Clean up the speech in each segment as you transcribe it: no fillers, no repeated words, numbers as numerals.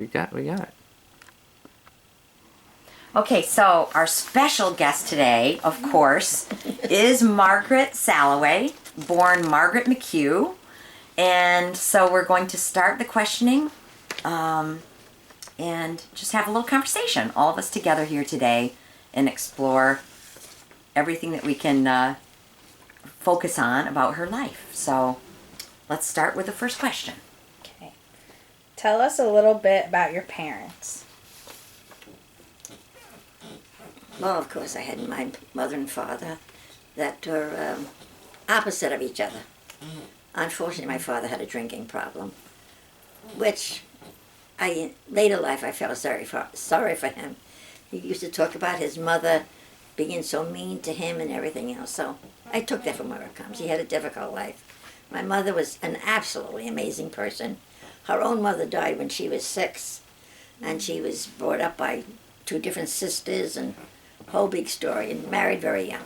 We got it. Okay, so our special guest today, of course, is Margaret Salaway, born Margaret McHugh. And so we're going to start the questioning and just have a little conversation, all of us together here today, and explore everything that we can focus on about her life. So let's start with the first question. Okay. Tell us a little bit about your parents. Well, of course, I had my mother and father that were opposite of each other. Unfortunately, my father had a drinking problem, which in later life I felt sorry for him. He used to talk about his mother being so mean to him and everything else. So I took that from where it comes. He had a difficult life. My mother was an absolutely amazing person. Her own mother died when she was 6, and she was brought up by 2 different sisters and whole big story, and married very young.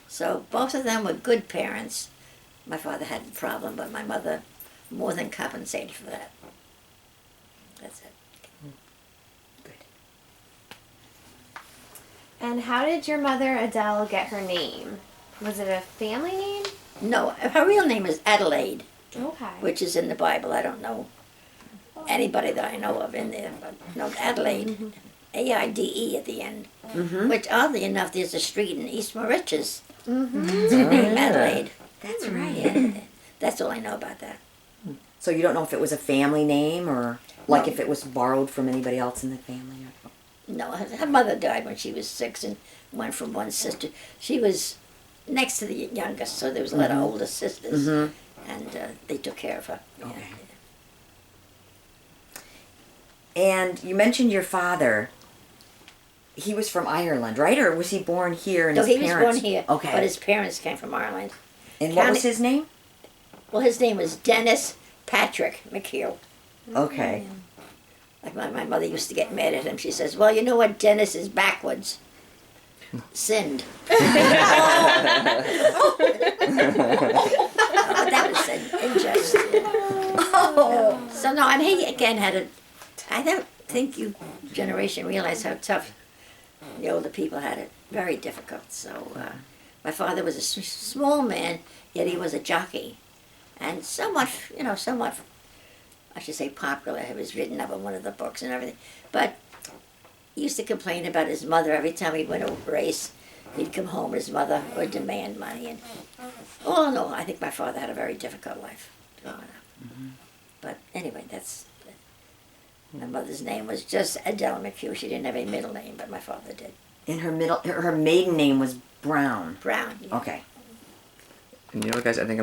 So both of them were good parents. My father had a problem, but my mother more than compensated for that. That's it. Good. And how did your mother Adele get her name? Was it a family name? No, her real name is Adelaide, Okay. which is in the Bible. I don't know anybody that I know of in there, but no, Adelaide, A-I-D-E at the end. Mm-hmm. Which, oddly enough, there's a street in East Moriches Mm-hmm. named Adelaide. That's right. Yeah, that's all I know about that. So you don't know if it was a family name or like No. if it was borrowed from anybody else in the family? No, her mother died when she was 6 and went from one sister. She was next to the youngest, so there was a lot of older sisters, Mm-hmm. and they took care of her. Yeah. Okay. And you mentioned your father. He was from Ireland, right? Or was he born here and No, his he was parents? born here, Okay. but his parents came from Ireland. And what was his name? Well, his name was Dennis Patrick McHugh. Okay. Like my mother used to get mad at him. She says, "Well, you know what? Dennis is backwards. Sinned." Oh, that was unjust. Oh. So no, and he again had a. I don't think you generation realize how tough the older people had it. Very difficult. So my father was a small man, yet he was a jockey, and somewhat, I should say popular. It was written up in one of the books and everything. But he used to complain about his mother every time he went to a race. He'd come home, his mother would demand money, and all in all, I think my father had a very difficult life growing up. Mm-hmm. But anyway, my mother's name was just Adele McHugh. She didn't have a middle name, but my father did. And her maiden name was Brown. Brown. Yeah. Okay. And you know, guys, I think